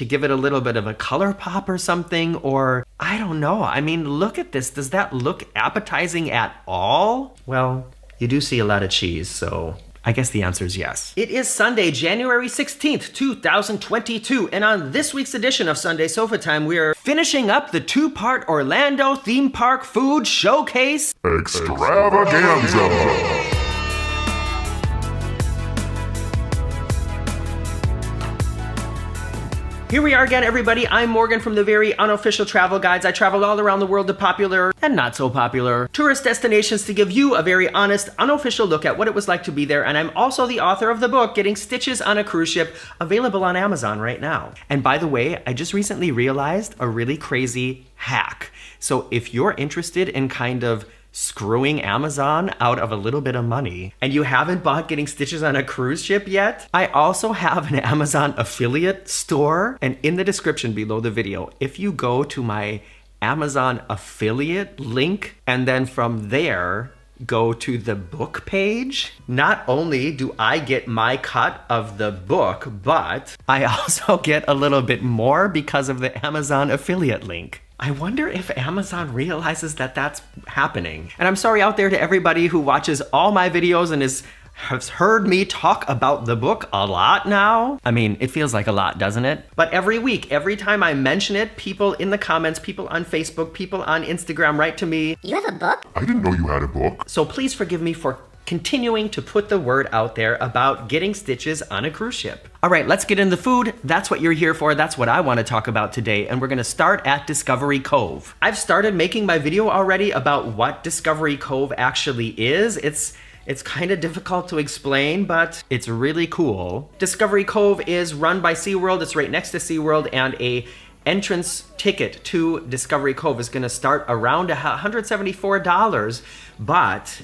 to give it a little bit of a color pop or something, or I don't know. I mean, look at this. Does that look appetizing at all? Well, you do see a lot of cheese, so I guess the answer is yes. It is Sunday, January 16th, 2022, and on this week's edition of Sunday Sofa Time, we are finishing up the two-part Orlando theme park food showcase extravaganza. Here we are again, everybody. I'm Morgan from the very unofficial travel guides. I travel all around the world to popular and not so popular tourist destinations to give you a very honest, unofficial look at what it was like to be there. And I'm also the author of the book, Getting Stitches on a Cruise Ship, available on Amazon right now. And by the way, I just recently realized a really crazy hack. So if you're interested in kind of screwing Amazon out of a little bit of money and you haven't bought Getting Stitches on a Cruise Ship yet, I also have an Amazon affiliate store. And in the description below the video, if you go to my Amazon affiliate link and then from there go to the book page, not only do I get my cut of the book, but I also get a little bit more because of the Amazon affiliate link. I wonder if Amazon realizes that that's happening. And I'm sorry out there to everybody who watches all my videos and has heard me talk about the book a lot now. I mean, it feels like a lot, doesn't it? But every week, every time I mention it, people in the comments, people on Facebook, people on Instagram write to me, "You have a book? I didn't know you had a book." So please forgive me for continuing to put the word out there about getting stitches on a cruise ship. All right, let's get into the food. That's what you're here for. That's what I want to talk about today. And we're going to start at Discovery Cove. I've started making my video already about what Discovery Cove actually is. It's kind of difficult to explain, but it's really cool. Discovery Cove is run by SeaWorld. It's right next to SeaWorld, and a entrance ticket to Discovery Cove is going to start around $174, but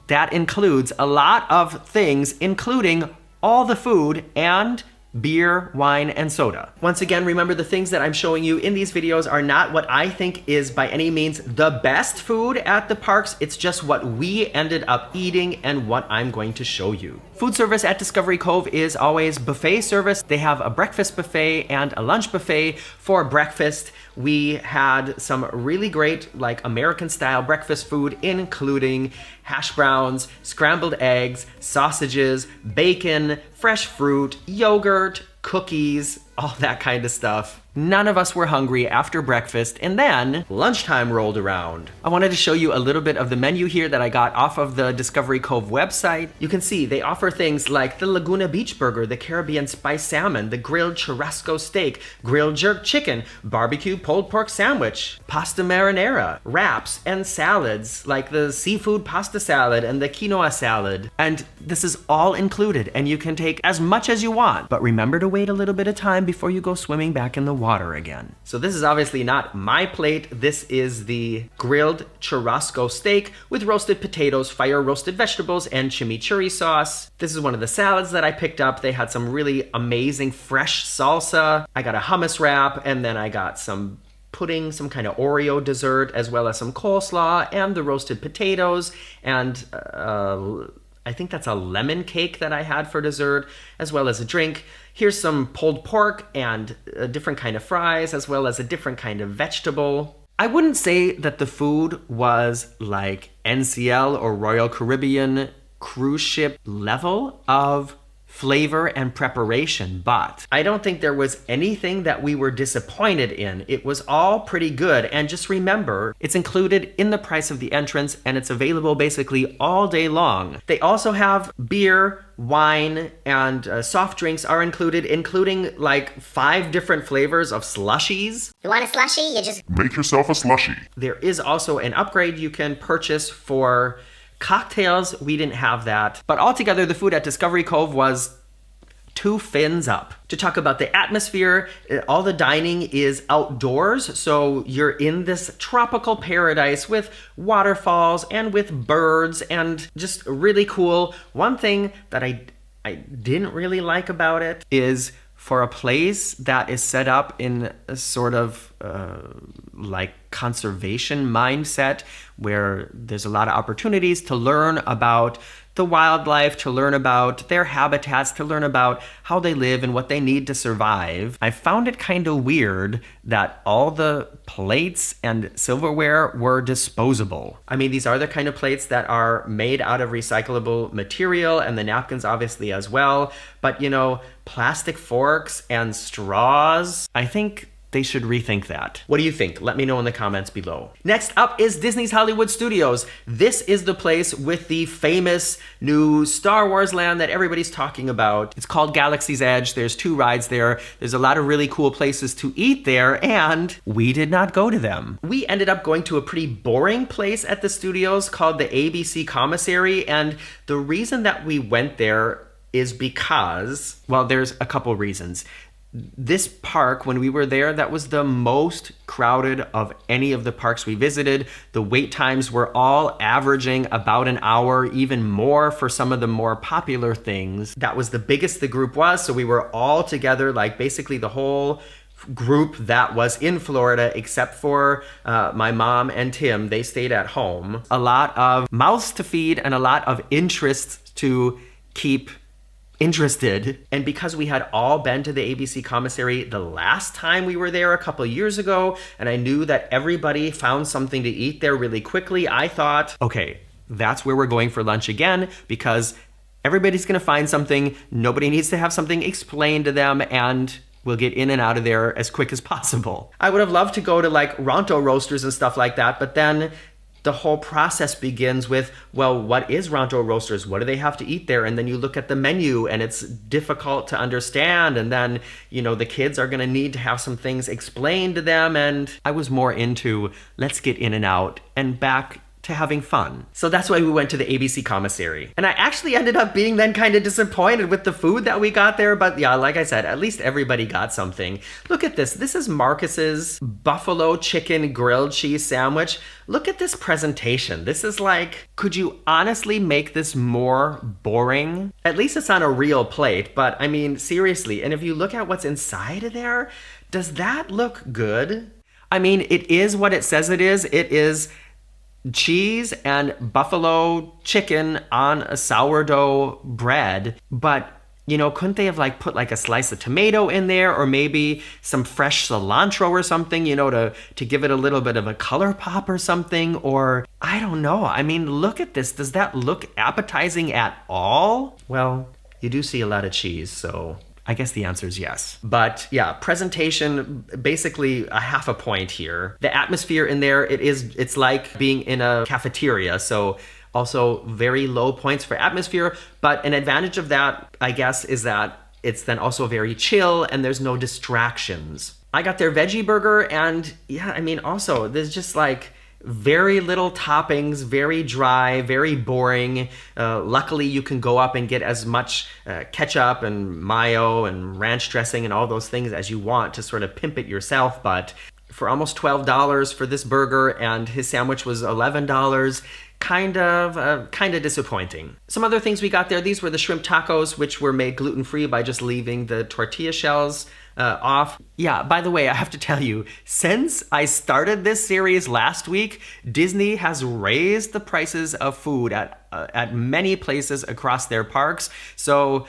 that includes a lot of things, including all the food and beer, wine, and soda. Once again, remember the things that I'm showing you in these videos are not what I think is by any means the best food at the parks. It's just what we ended up eating and what I'm going to show you. Food service at Discovery Cove is always buffet service. They have a breakfast buffet and a lunch buffet. For breakfast, we had some really great, like, American style breakfast food, including hash browns, scrambled eggs, sausages, bacon, fresh fruit, yogurt, cookies, all that kind of stuff. None of us were hungry after breakfast, and then lunchtime rolled around. I wanted to show you a little bit of the menu here that I got off of the Discovery Cove website. You can see they offer things like the Laguna Beach Burger, the Caribbean Spice Salmon, the grilled Churrasco steak, grilled jerk chicken, barbecue pulled pork sandwich, pasta marinara, wraps, and salads like the seafood pasta salad and the quinoa salad. And this is all included, and you can take as much as you want, but remember to wait a little bit of time before you go swimming back in the water again. So this is obviously not my plate. This is the grilled Churrasco steak with roasted potatoes, fire roasted vegetables, and chimichurri sauce. This is one of the salads that I picked up. They had some really amazing fresh salsa. I got a hummus wrap, and then I got some pudding, some kind of Oreo dessert, as well as some coleslaw and the roasted potatoes, and I think that's a lemon cake that I had for dessert, as well as a drink. Here's some pulled pork and a different kind of fries, as well as a different kind of vegetable. I wouldn't say that the food was like NCL or Royal Caribbean cruise ship level of flavor and preparation, but I don't think there was anything that we were disappointed in. It was all pretty good, and just remember, it's included in the price of the entrance, and it's available basically all day long. They also have beer, wine, and soft drinks are included, including like 5 different flavors of slushies. You want a slushie? You just make yourself a slushie. There is also an upgrade you can purchase for cocktails. We didn't have that. But altogether, the food at Discovery Cove was 2 fins up. To talk about the atmosphere, all the dining is outdoors, so you're in this tropical paradise with waterfalls and with birds and just really cool. One thing that I didn't really like about it is for a place that is set up in a sort of like conservation mindset where there's a lot of opportunities to learn about the the wildlife, to learn about their habitats, to learn about how they live and what they need to survive. I found it kind of weird that all the plates and silverware were disposable. I mean, these are the kind of plates that are made out of recyclable material, and the napkins obviously as well. But, you know, plastic forks and straws, I think they should rethink that. What do you think? Let me know in the comments below. Next up is Disney's Hollywood Studios. This is the place with the famous new Star Wars land that everybody's talking about. It's called Galaxy's Edge. There's 2 rides there. There's a lot of really cool places to eat there, and we did not go to them. We ended up going to a pretty boring place at the studios called the ABC Commissary, and the reason that we went there is because, well, there's a couple reasons. This park, when we were there, that was the most crowded of any of the parks we visited. The wait times were all averaging about an hour, even more for some of the more popular things. That was the biggest the group was, so we were all together, like basically the whole group that was in Florida, except for my mom and Tim. They stayed at home. A lot of mouths to feed and a lot of interests to keep interested. And because we had all been to the ABC Commissary the last time we were there a couple years ago, and I knew that everybody found something to eat there really quickly, I thought, okay, that's where we're going for lunch again, because everybody's gonna find something, nobody needs to have something explained to them, and we'll get in and out of there as quick as possible. I would have loved to go to like Ronto Roasters and stuff like that, but then the whole process begins with, well, what is Ronto Roasters? What do they have to eat there? And then you look at the menu and it's difficult to understand. And then, you know, the kids are gonna need to have some things explained to them. And I was more into, let's get in and out and back to having fun. So that's why we went to the ABC Commissary. And I actually ended up being then kind of disappointed with the food that we got there, but yeah, like I said, at least everybody got something. Look at this. This is Marcus's buffalo chicken grilled cheese sandwich. Look at this presentation. This is like, could you honestly make this more boring? At least it's on a real plate, but I mean, seriously, and if you look at what's inside of there, does that look good? I mean, it is what it says it is. It is cheese and buffalo chicken on a sourdough bread, but you know, couldn't they have like put like a slice of tomato in there, or maybe some fresh cilantro or something, you know, to give it a little bit of a color pop or something? Or I don't know. I mean, look at this. Does that look appetizing at all? Well, you do see a lot of cheese, so I guess the answer is yes. But yeah, presentation, basically a half a point here. The atmosphere in there, it's like being in a cafeteria. So also very low points for atmosphere. But an advantage of that, I guess, is that it's then also very chill and there's no distractions. I got their veggie burger, and yeah, I mean, also there's just like very little toppings, very dry, very boring. Luckily, you can go up and get as much ketchup and mayo and ranch dressing and all those things as you want to sort of pimp it yourself. But for almost $12 for this burger, and his sandwich was $11, kind of disappointing. Some other things we got there, these were the shrimp tacos, which were made gluten-free by just leaving the tortilla shells off. Yeah, by the way, I have to tell you, since I started this series last week, Disney has raised the prices of food at many places across their parks. So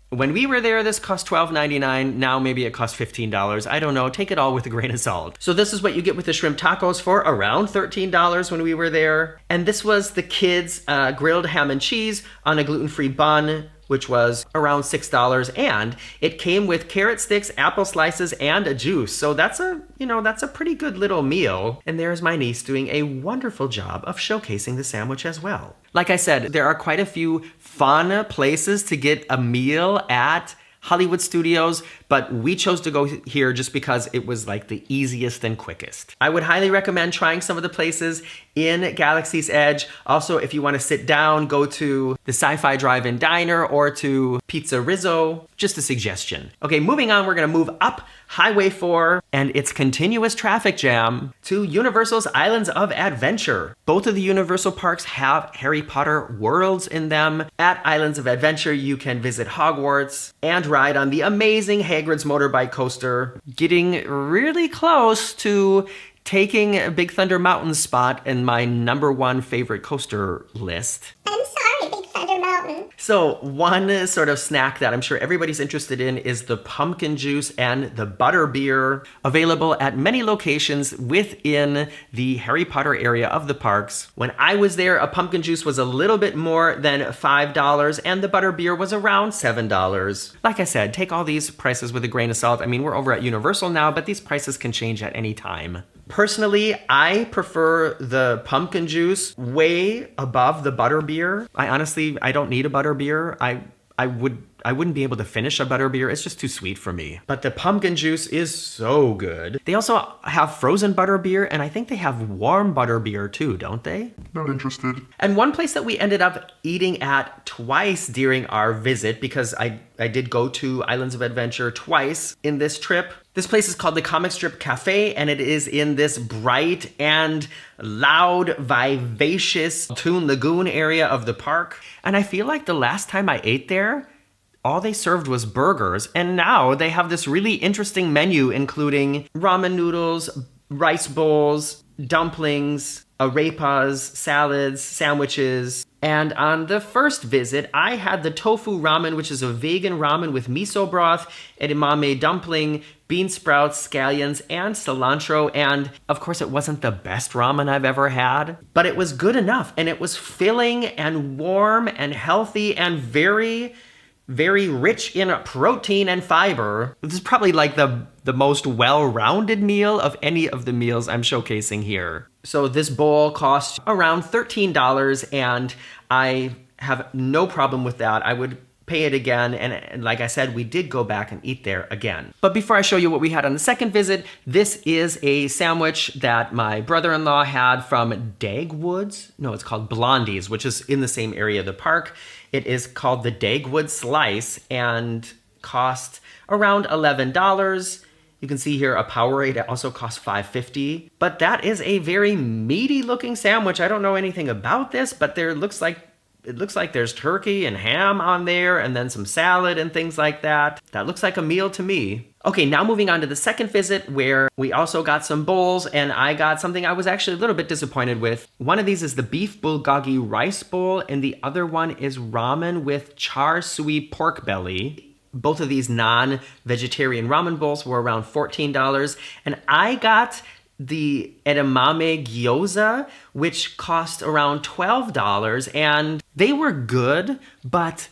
when we were there, this cost $12.99. Now maybe it costs $15. I don't know. Take it all with a grain of salt. So this is what you get with the shrimp tacos for around $13 when we were there. And this was the kids' grilled ham and cheese on a gluten-free bun, which was around $6, and it came with carrot sticks, apple slices, and a juice. So that's a pretty good little meal. And there's my niece doing a wonderful job of showcasing the sandwich as well. Like I said, there are quite a few fun places to get a meal at Hollywood Studios, but we chose to go here just because it was like the easiest and quickest. I would highly recommend trying some of the places in Galaxy's Edge. Also, if you want to sit down, go to the Sci-Fi Drive-In Diner or to Pizza Rizzo. Just a suggestion. Okay, moving on, we're gonna move up Highway 4 and its continuous traffic jam to Universal's Islands of Adventure. Both of the Universal parks have Harry Potter worlds in them. At Islands of Adventure, you can visit Hogwarts and ride on the amazing Hagrid's motorbike coaster, getting really close to taking Big Thunder Mountain's spot in my #1 favorite coaster list. I'm sorry, Big Thunder Mountain. So one sort of snack that I'm sure everybody's interested in is the pumpkin juice and the butter beer, available at many locations within the Harry Potter area of the parks. When I was there, a pumpkin juice was a little bit more than $5 and the butter beer was around $7. Like I said, take all these prices with a grain of salt. I mean, we're over at Universal now, but these prices can change at any time. Personally, I prefer the pumpkin juice way above the butter beer. I don't need a butter beer. I wouldn't be able to finish a butter beer. It's just too sweet for me. But the pumpkin juice is so good. They also have frozen butter beer, and I think they have warm butter beer too, don't they? Not interested. And one place that we ended up eating at twice during our visit, because I did go to Islands of Adventure twice in this trip. This place is called the Comic Strip Cafe, and it is in this bright and loud, vivacious Toon Lagoon area of the park. And I feel like the last time I ate there, all they served was burgers, and now they have this really interesting menu including ramen noodles, rice bowls, dumplings, arepas, salads, sandwiches. And on the first visit, I had the tofu ramen, which is a vegan ramen with miso broth, edamame dumpling, bean sprouts, scallions, and cilantro. And of course, it wasn't the best ramen I've ever had, but it was good enough. And it was filling and warm and healthy and very, very rich in protein and fiber. This is probably like the most well-rounded meal of any of the meals I'm showcasing here. So this bowl costs around $13, and I have no problem with that. I would pay it again, and like I said, we did go back and eat there again. But before I show you what we had on the second visit, this is a sandwich that my brother-in-law had from Dagwood's. No, it's called Blondie's, which is in the same area of the park. It is called the Dagwood Slice and cost around $11. You can see here a Powerade also costs $5.50. But that is a very meaty looking sandwich. I don't know anything about this, but it looks like there's turkey and ham on there and then some salad and things like that. That looks like a meal to me. Okay, now moving on to the second visit, where we also got some bowls, and I got something I was actually a little bit disappointed with. One of these is the beef bulgogi rice bowl, and the other one is ramen with char siu pork belly. Both of these non-vegetarian ramen bowls were around $14, and I got the edamame gyoza, which cost around $12, and they were good, but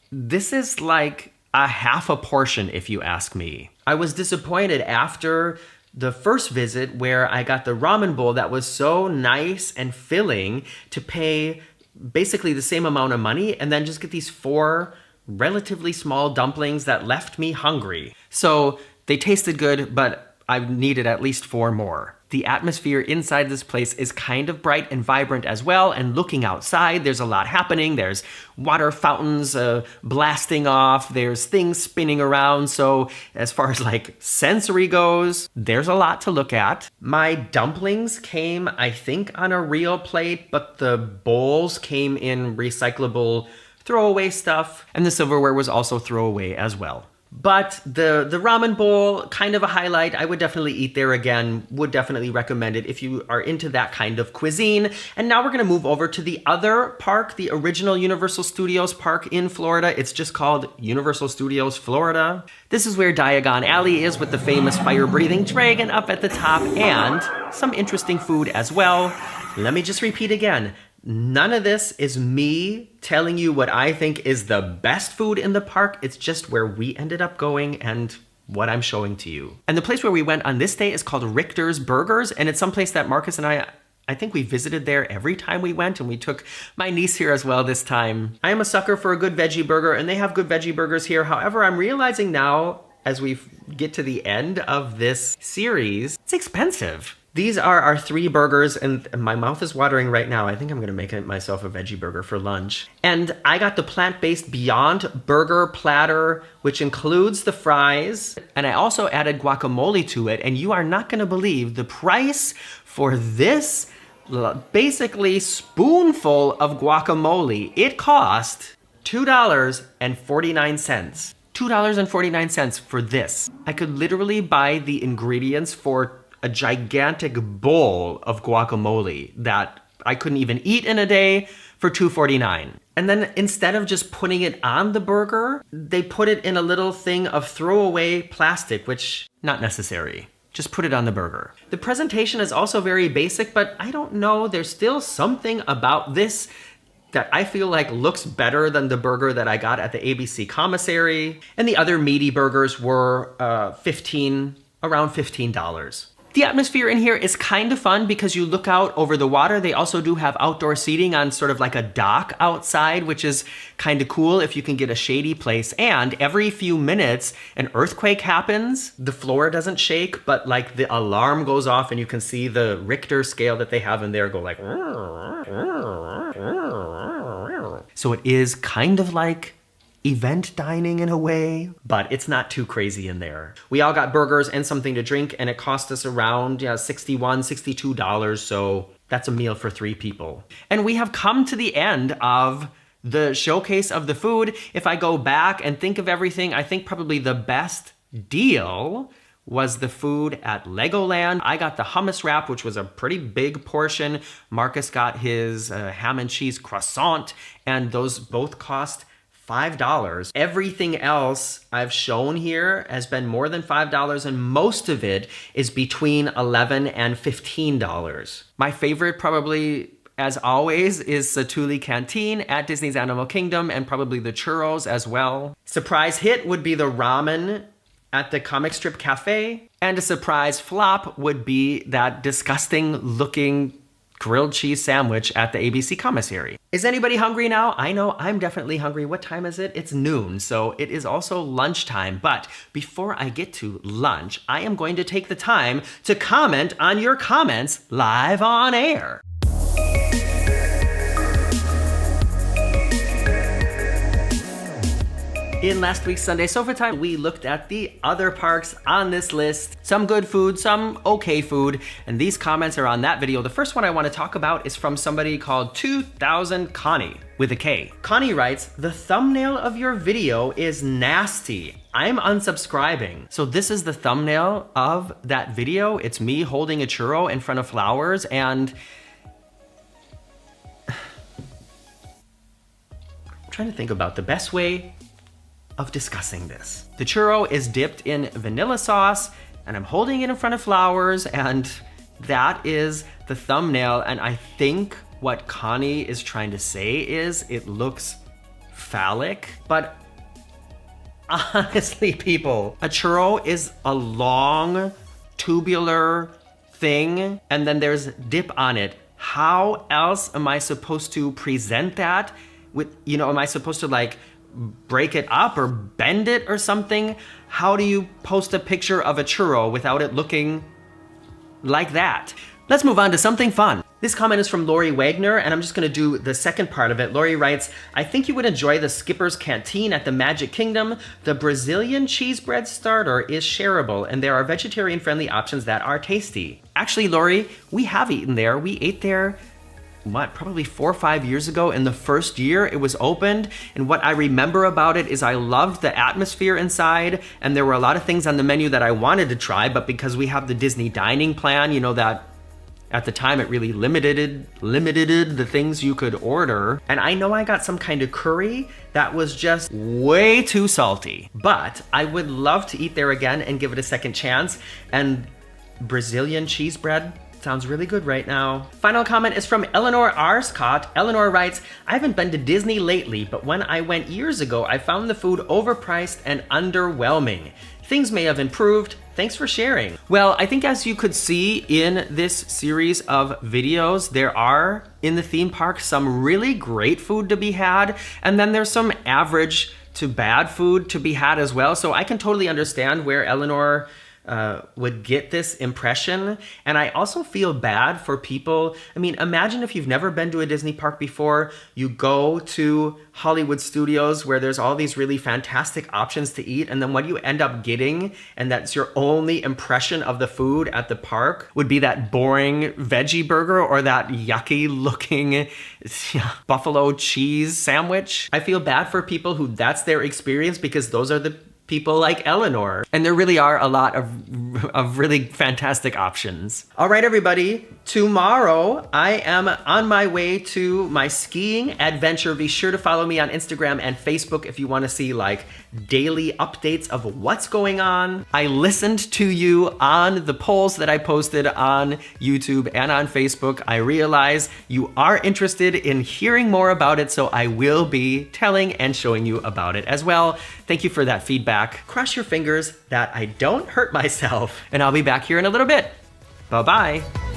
this is like a half a portion if you ask me. I was disappointed after the first visit where I got the ramen bowl that was so nice and filling to pay basically the same amount of money and then just get these 4 relatively small dumplings that left me hungry. So they tasted good, but I needed at least 4 more. The atmosphere inside this place is kind of bright and vibrant as well, and looking outside, there's a lot happening. There's water fountains blasting off, there's things spinning around, so as far as like sensory goes, there's a lot to look at. My dumplings came, I think, on a real plate, but the bowls came in recyclable throwaway stuff, and the silverware was also throwaway as well. But the ramen bowl, kind of a highlight. I would definitely eat there again, would definitely recommend it if you are into that kind of cuisine. And now we're gonna move over to the other park, the original Universal Studios park in Florida. It's just called Universal Studios Florida. This is where Diagon Alley is, with the famous fire-breathing dragon up at the top, and some interesting food as well. Let me just repeat again. None of this is me telling you what I think is the best food in the park. It's just where we ended up going and what I'm showing to you. And the place where we went on this day is called Richter's Burgers, and it's someplace that Marcus and I think we visited there every time we went, and we took my niece here as well this time. I am a sucker for a good veggie burger, and they have good veggie burgers here. However, I'm realizing now, as we get to the end of this series, it's expensive. These are our 3 burgers, and my mouth is watering right now. I think I'm gonna make myself a veggie burger for lunch. And I got the plant-based Beyond Burger platter, which includes the fries. And I also added guacamole to it, and you are not gonna believe the price for this basically spoonful of guacamole. It cost $2.49. $2.49 for this. I could literally buy the ingredients for a gigantic bowl of guacamole that I couldn't even eat in a day for $2.49. And then instead of just putting it on the burger, they put it in a little thing of throwaway plastic, which not necessary. Just put it on the burger. The presentation is also very basic, but I don't know, there's still something about this that I feel like looks better than the burger that I got at the ABC commissary. And the other meaty burgers were around $15. The atmosphere in here is kind of fun because you look out over the water. They also do have outdoor seating on sort of like a dock outside, which is kind of cool if you can get a shady place. And every few minutes, an earthquake happens. The floor doesn't shake, but like the alarm goes off and you can see the Richter scale that they have in there go like... So it is kind of like event dining in a way, but it's not too crazy in there. We all got burgers and something to drink, and it cost us around $61, $62, so that's a meal for 3 people. And we have come to the end of the showcase of the food. If I go back and think of everything, I think probably the best deal was the food at Legoland. I got the hummus wrap, which was a pretty big portion. Marcus got his ham and cheese croissant, and those both cost $5. Everything else I've shown here has been more than $5, and most of it is between $11 and $15. My favorite, probably as always, is Satuli Canteen at Disney's Animal Kingdom, and probably the churros as well. Surprise hit would be the ramen at the Comic Strip Cafe, and a surprise flop would be that disgusting looking grilled cheese sandwich at the ABC commissary. Is anybody hungry now? I know I'm definitely hungry. What time is it? It's noon, so it is also lunchtime. But before I get to lunch, I am going to take the time to comment on your comments live on air. In last week's Sunday Sofa Time, we looked at the other parks on this list. Some good food, some okay food, and these comments are on that video. The first one I want to talk about is from somebody called 2000 Connie with a K. Connie writes, "The thumbnail of your video is nasty. I'm unsubscribing." So this is the thumbnail of that video. It's me holding a churro in front of flowers, and I'm trying to think about the best way of discussing this. The churro is dipped in vanilla sauce, and I'm holding it in front of flowers, and that is the thumbnail. And I think what Connie is trying to say is it looks phallic, but honestly, people, a churro is a long, tubular thing, and then there's dip on it. How else am I supposed to present that? Am I supposed to like break it up or bend it or something? How do you post a picture of a churro without it looking like that? Let's move on to something fun. This comment is from Lori Wagner, and I'm just gonna do the second part of it. Lori writes, "I think you would enjoy the Skipper's Canteen at the Magic Kingdom. The Brazilian cheese bread starter is shareable, and there are vegetarian-friendly options that are tasty." Actually, Lori, we have eaten there. We ate there probably 4 or 5 years ago in the first year it was opened. And what I remember about it is I loved the atmosphere inside, and there were a lot of things on the menu that I wanted to try, but because we have the Disney dining plan, that at the time it really limited the things you could order. And I know I got some kind of curry that was just way too salty, but I would love to eat there again and give it a second chance. And Brazilian cheese bread sounds really good right now. Final comment is from Eleanor R. Scott. Eleanor writes, "I haven't been to Disney lately, but when I went years ago, I found the food overpriced and underwhelming. Things may have improved. Thanks for sharing." Well, I think as you could see in this series of videos, there are, in the theme park, some really great food to be had, and then there's some average to bad food to be had as well. So I can totally understand where Eleanor would get this impression. And I also feel bad for people. I mean, imagine if you've never been to a Disney park before, you go to Hollywood Studios where there's all these really fantastic options to eat, and then what you end up getting, and that's your only impression of the food at the park, would be that boring veggie burger or that yucky looking buffalo cheese sandwich. I feel bad for people who that's their experience, because those are the people like Eleanor. And there really are a lot of of really fantastic options. All right, everybody, tomorrow I am on my way to my skiing adventure. Be sure to follow me on Instagram and Facebook if you want to see like daily updates of what's going on. I listened to you on the polls that I posted on YouTube and on Facebook. I realize you are interested in hearing more about it, so I will be telling and showing you about it as well. Thank you for that feedback. Cross your fingers that I don't hurt myself, and I'll be back here in a little bit. Bye-bye.